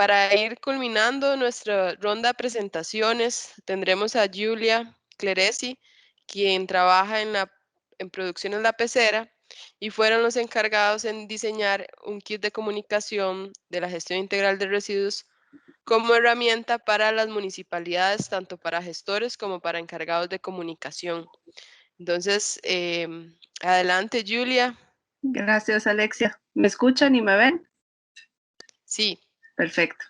para ir culminando nuestra ronda de presentaciones, tendremos a Julia Cleresi, quien trabaja en Producciones La Pecera y fueron los encargados en diseñar un kit de comunicación de la gestión integral de residuos como herramienta para las municipalidades, tanto para gestores como para encargados de comunicación. Entonces, adelante, Julia. Gracias, Alexia. ¿Me escuchan y me ven? Sí. Perfecto.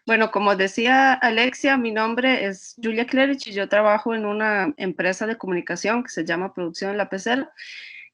Bueno, como decía Alexia, mi nombre es Julia Clerich y yo trabajo en una empresa de comunicación que se llama Producción La Pecera.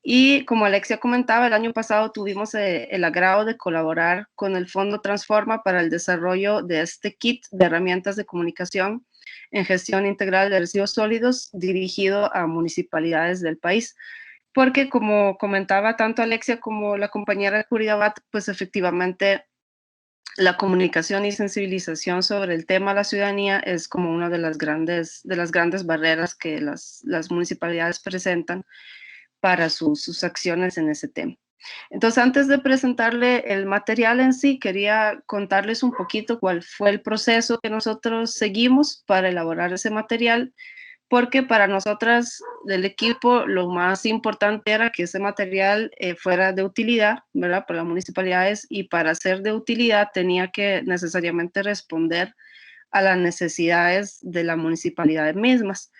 Y como Alexia comentaba, el año pasado tuvimos el agrado de colaborar con el Fondo Transforma para el desarrollo de este kit de herramientas de comunicación en gestión integral de residuos sólidos dirigido a municipalidades del país. Porque como comentaba tanto Alexia como la compañera de Curiabat, pues efectivamente la comunicación y sensibilización sobre el tema a la ciudadanía es como una de las grandes barreras que las municipalidades presentan para sus acciones en ese tema. Entonces, antes de presentarle el material en sí, quería contarles un poquito cuál fue el proceso que nosotros seguimos para elaborar ese material, porque para nosotras del equipo lo más importante era que ese material fuera de utilidad, ¿verdad? Para las municipalidades, y para ser de utilidad tenía que necesariamente responder a las necesidades de las municipalidades mismas.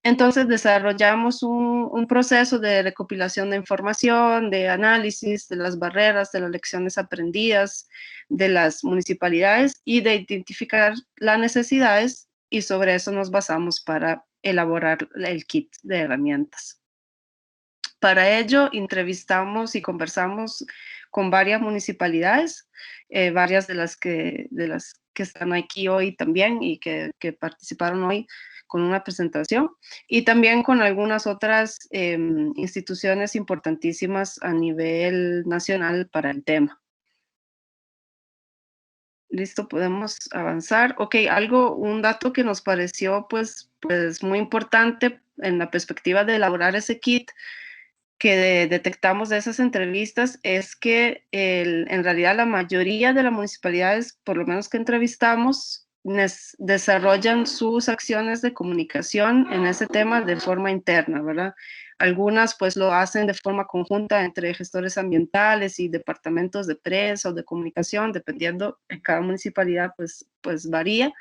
Entonces desarrollamos un proceso de recopilación de información, de análisis de las barreras, de las lecciones aprendidas de las municipalidades y de identificar las necesidades, y sobre eso nos basamos para elaborar el kit de herramientas. Para ello entrevistamos y conversamos con varias municipalidades, varias de las que están aquí hoy también y que participaron hoy con una presentación, y también con algunas otras instituciones importantísimas a nivel nacional para el tema. Listo, podemos avanzar. Ok, un dato que nos pareció pues muy importante en la perspectiva de elaborar ese kit que detectamos de esas entrevistas es que en realidad la mayoría de las municipalidades, por lo menos que entrevistamos, desarrollan sus acciones de comunicación en ese tema de forma interna, ¿verdad? Algunas pues lo hacen de forma conjunta entre gestores ambientales y departamentos de prensa o de comunicación, dependiendo de cada municipalidad, pues varía.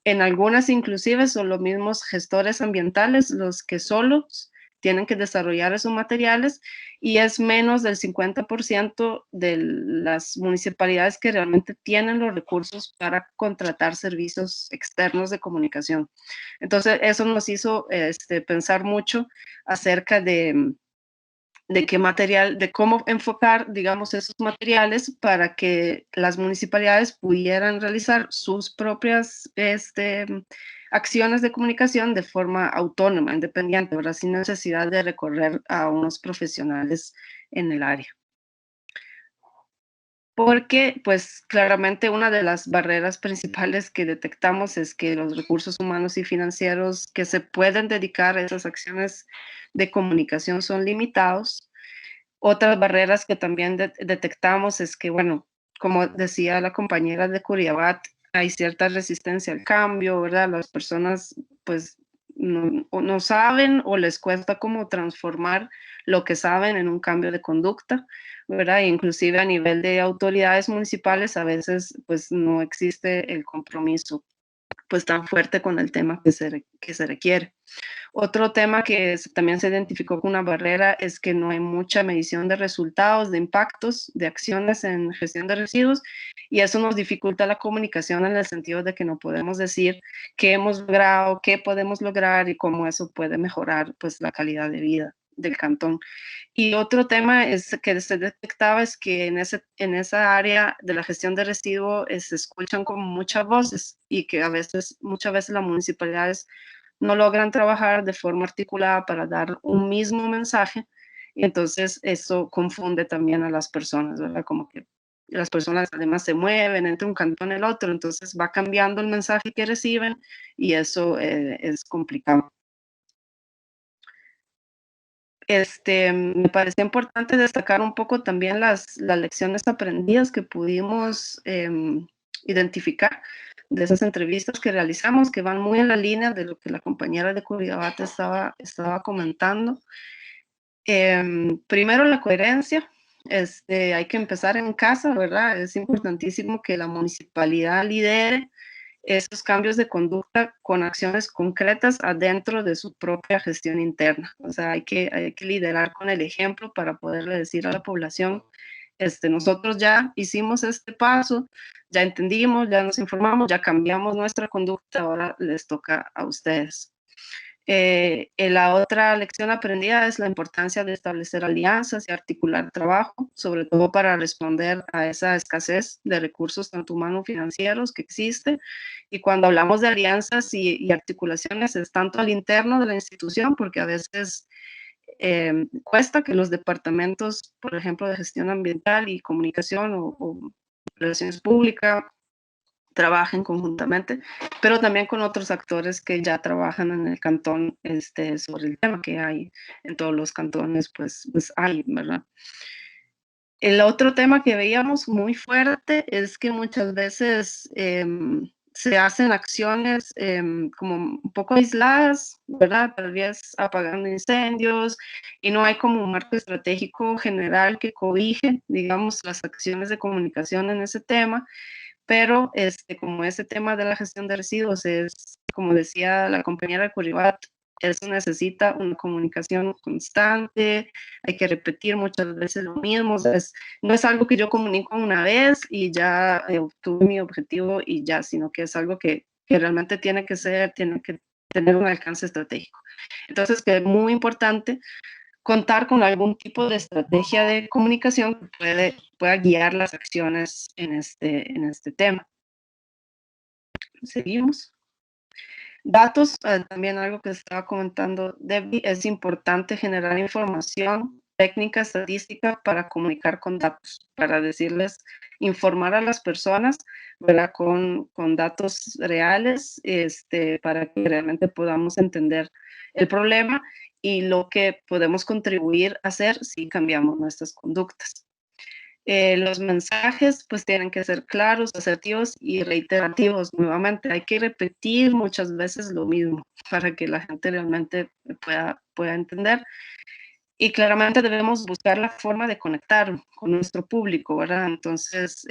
En algunas inclusive son los mismos gestores ambientales los que solos tienen que desarrollar esos materiales, y es menos del 50% de las municipalidades que realmente tienen los recursos para contratar servicios externos de comunicación. Entonces, eso nos hizo pensar mucho acerca de qué material, de cómo enfocar, digamos, esos materiales para que las municipalidades pudieran realizar sus propias acciones de comunicación de forma autónoma, independiente, ¿verdad? Sin necesidad de recorrer a unos profesionales en el área. Porque, pues, claramente una de las barreras principales que detectamos es que los recursos humanos y financieros que se pueden dedicar a esas acciones de comunicación son limitados. Otras barreras que también detectamos es que, bueno, como decía la compañera de Curiabat, hay cierta resistencia al cambio, ¿verdad? Las personas, pues, no saben o les cuesta como transformar lo que saben en un cambio de conducta, ¿verdad? E inclusive a nivel de autoridades municipales a veces, pues, no existe el compromiso, pues, tan fuerte con el tema que se requiere. Otro tema que también se identificó como una barrera es que no hay mucha medición de resultados, de impactos, de acciones en gestión de residuos, y eso nos dificulta la comunicación en el sentido de que no podemos decir qué hemos logrado, qué podemos lograr y cómo eso puede mejorar pues la calidad de vida del cantón. Y otro tema que se detectaba es que en esa área de la gestión de residuos se escuchan como muchas voces, y que muchas veces las municipalidades no logran trabajar de forma articulada para dar un mismo mensaje, y entonces eso confunde también a las personas, ¿verdad? Como que las personas además se mueven entre un cantón y el otro, entonces va cambiando el mensaje que reciben, y eso es complicado. Me parecía importante destacar un poco también las lecciones aprendidas que pudimos identificar de esas entrevistas que realizamos, que van muy en la línea de lo que la compañera de Curridabat estaba comentando. Primero, la coherencia. Hay que empezar en casa, ¿verdad? Es importantísimo que la municipalidad lidere esos cambios de conducta con acciones concretas adentro de su propia gestión interna. O sea, hay que liderar con el ejemplo para poderle decir a la población, nosotros ya hicimos este paso, ya entendimos, ya nos informamos, ya cambiamos nuestra conducta, ahora les toca a ustedes. La otra lección aprendida es la importancia de establecer alianzas y articular trabajo, sobre todo para responder a esa escasez de recursos tanto humanos financieros que existe. Y cuando hablamos de alianzas y articulaciones es tanto al interno de la institución, porque a veces cuesta que los departamentos, por ejemplo, de gestión ambiental y comunicación o relaciones públicas, trabajen conjuntamente, pero también con otros actores que ya trabajan en el cantón sobre el tema que hay en todos los cantones, pues hay, ¿verdad? El otro tema que veíamos muy fuerte es que muchas veces se hacen acciones como un poco aisladas, ¿verdad? Tal vez apagando incendios y no hay como un marco estratégico general que cobije, digamos, las acciones de comunicación en ese tema. Pero como ese tema de la gestión de residuos es, como decía la compañera de Curridabat, eso necesita una comunicación constante, hay que repetir muchas veces lo mismo, o sea, no es algo que yo comunico una vez y ya obtuve mi objetivo y ya, sino que es algo que realmente tiene que tener un alcance estratégico. Entonces, que es muy importante contar con algún tipo de estrategia de comunicación que pueda guiar las acciones en este tema. Seguimos. Datos, también algo que estaba comentando Debbie, es importante generar información técnica, estadística para comunicar con datos, para decirles, informar a las personas, ¿verdad? Con datos reales, para que realmente podamos entender el problema y lo que podemos contribuir a hacer si cambiamos nuestras conductas. Los mensajes pues tienen que ser claros, asertivos y reiterativos. Nuevamente, hay que repetir muchas veces lo mismo para que la gente realmente pueda entender. Y claramente debemos buscar la forma de conectar con nuestro público, ¿verdad? Entonces,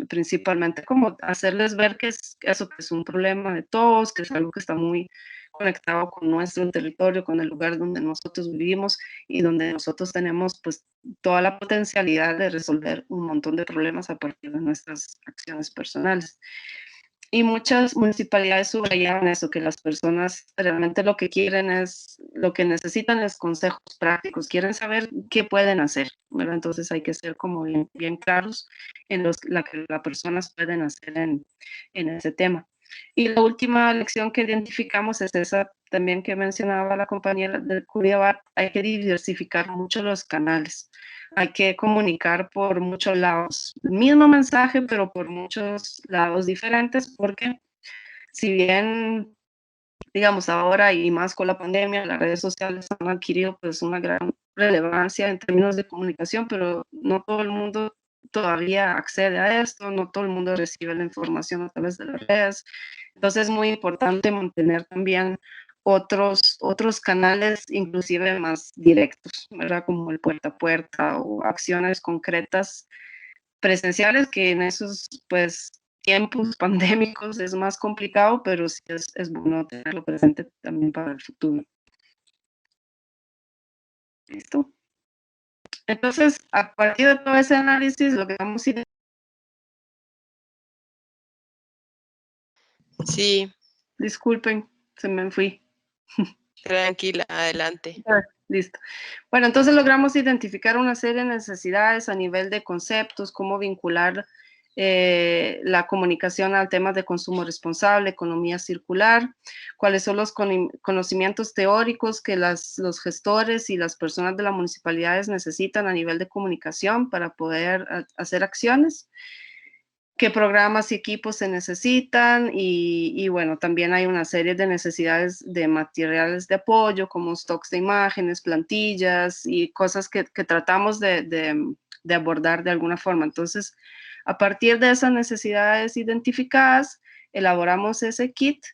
principalmente como hacerles ver que eso que es un problema de todos, que es algo que está muy conectado con nuestro territorio, con el lugar donde nosotros vivimos y donde nosotros tenemos pues toda la potencialidad de resolver un montón de problemas a partir de nuestras acciones personales. Y muchas municipalidades subrayaban eso, que las personas realmente lo que quieren lo que necesitan es consejos prácticos, quieren saber qué pueden hacer, ¿verdad? Entonces hay que ser como bien claros en la que las personas pueden hacer en ese tema. Y la última lección que identificamos es esa también que mencionaba la compañera de Curridabat, hay que diversificar mucho los canales, hay que comunicar por muchos lados, el mismo mensaje, pero por muchos lados diferentes, porque si bien, digamos, ahora y más con la pandemia, las redes sociales han adquirido pues una gran relevancia en términos de comunicación, pero no todo el mundo todavía accede a esto, no todo el mundo recibe la información a través de las redes. Entonces es muy importante mantener también otros canales, inclusive más directos, ¿verdad? Como el puerta a puerta o acciones concretas presenciales, que en esos pues tiempos pandémicos es más complicado, pero sí es bueno tenerlo presente también para el futuro. ¿Listo? Entonces, a partir de todo ese análisis, lo que vamos a ir... Sí, Disculpen, se me fui. tranquila, adelante. Listo. Bueno, entonces logramos identificar una serie de necesidades a nivel de conceptos, cómo vincular la comunicación al tema de consumo responsable, economía circular, cuáles son los conocimientos teóricos que los gestores y las personas de las municipalidades necesitan a nivel de comunicación para poder hacer acciones, qué programas y equipos se necesitan y bueno, también hay una serie de necesidades de materiales de apoyo como stocks de imágenes, plantillas y cosas que tratamos de abordar de alguna forma. Entonces, A partir de esas necesidades identificadas, elaboramos ese kit.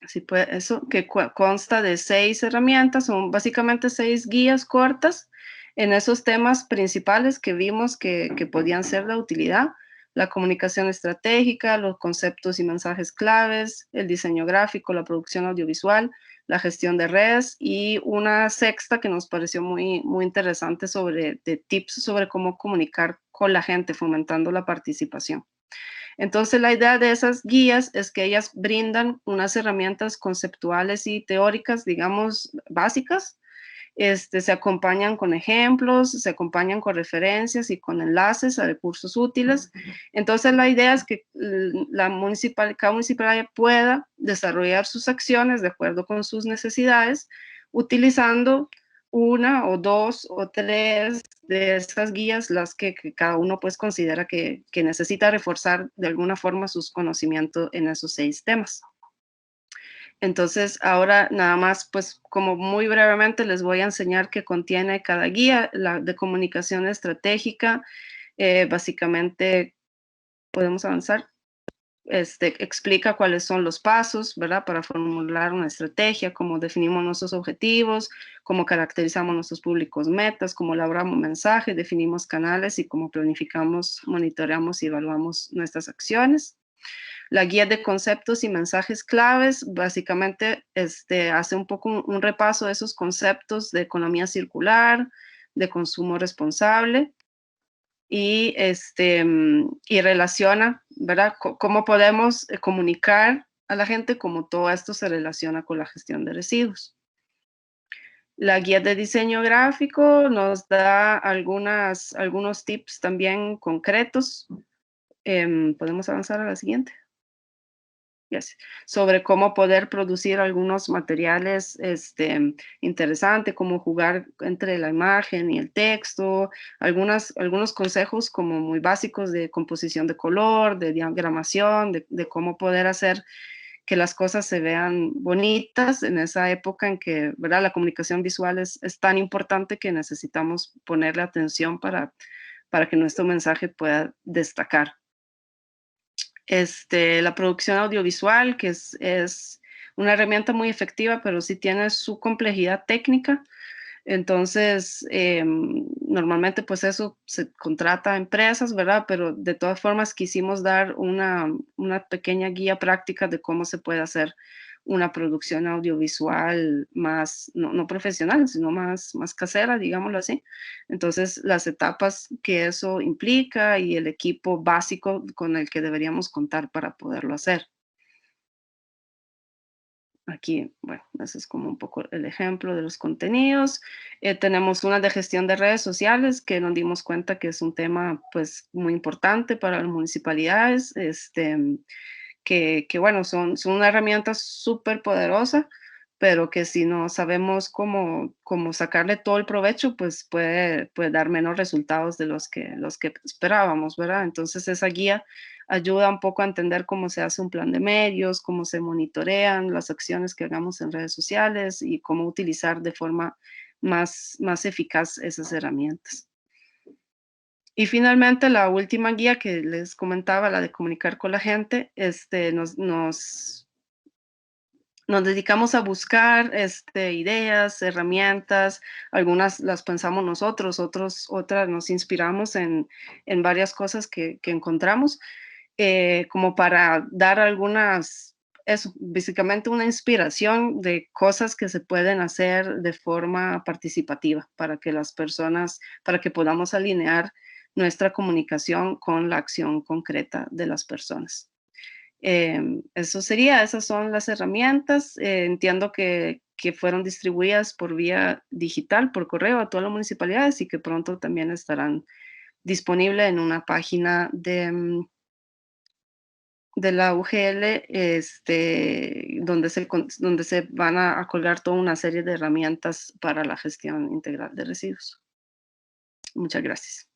Así puede, eso que consta de 6 herramientas, son básicamente 6 guías cortas en esos temas principales que vimos que podían ser de utilidad: la comunicación estratégica, los conceptos y mensajes claves, el diseño gráfico, la producción audiovisual, la gestión de redes, y una sexta que nos pareció muy interesante de tips sobre cómo comunicar con la gente, fomentando la participación. Entonces, la idea de esas guías es que ellas brindan unas herramientas conceptuales y teóricas, digamos, básicas. Se acompañan con ejemplos, se acompañan con referencias y con enlaces a recursos útiles. Entonces, la idea es que cada municipalidad pueda desarrollar sus acciones de acuerdo con sus necesidades, utilizando una o dos o tres de esas guías, las que cada uno pues considera que necesita reforzar de alguna forma sus conocimientos en esos 6 temas. Entonces, ahora nada más, pues como muy brevemente les voy a enseñar qué contiene cada guía. La de comunicación estratégica, básicamente, podemos avanzar. Explica cuáles son los pasos, ¿verdad? Para formular una estrategia, cómo definimos nuestros objetivos, cómo caracterizamos nuestros públicos metas, cómo elaboramos mensajes, definimos canales y cómo planificamos, monitoreamos y evaluamos nuestras acciones. La guía de conceptos y mensajes claves básicamente hace un poco un repaso de esos conceptos de economía circular, de consumo responsable, y relaciona, ¿verdad? Cómo podemos comunicar a la gente cómo todo esto se relaciona con la gestión de residuos. La guía de diseño gráfico nos da algunos tips también concretos. Podemos avanzar a la siguiente. Yes. Sobre cómo poder producir algunos materiales interesantes, cómo jugar entre la imagen y el texto, algunos consejos como muy básicos de composición de color, de diagramación, de cómo poder hacer que las cosas se vean bonitas en esa época en que, ¿verdad?, la comunicación visual es tan importante que necesitamos ponerle atención para que nuestro mensaje pueda destacar. La producción audiovisual, que es una herramienta muy efectiva, pero sí tiene su complejidad técnica. Entonces, normalmente pues eso se contrata a empresas, ¿verdad? Pero de todas formas quisimos dar una pequeña guía práctica de cómo se puede hacer una producción audiovisual más, no profesional, sino más casera, digámoslo así. Entonces, las etapas que eso implica y el equipo básico con el que deberíamos contar para poderlo hacer. Aquí, bueno, ese es como un poco el ejemplo de los contenidos. Tenemos una de gestión de redes sociales que nos dimos cuenta que es un tema pues muy importante para las municipalidades, que bueno, son una herramienta súper poderosa, pero que si no sabemos cómo sacarle todo el provecho, pues puede dar menos resultados de los que esperábamos, ¿verdad? Entonces esa guía ayuda un poco a entender cómo se hace un plan de medios, cómo se monitorean las acciones que hagamos en redes sociales y cómo utilizar de forma más eficaz esas herramientas. Y finalmente, la última guía que les comentaba, la de comunicar con la gente, nos dedicamos a buscar ideas, herramientas. Algunas las pensamos nosotros, otras nos inspiramos en varias cosas que encontramos, como para dar básicamente una inspiración de cosas que se pueden hacer de forma participativa para que podamos alinear nuestra comunicación con la acción concreta de las personas. Esas son las herramientas. Entiendo que fueron distribuidas por vía digital, por correo a todas las municipalidades, y que pronto también estarán disponibles en una página de la UGL, donde se van a colgar toda una serie de herramientas para la gestión integral de residuos. Muchas gracias.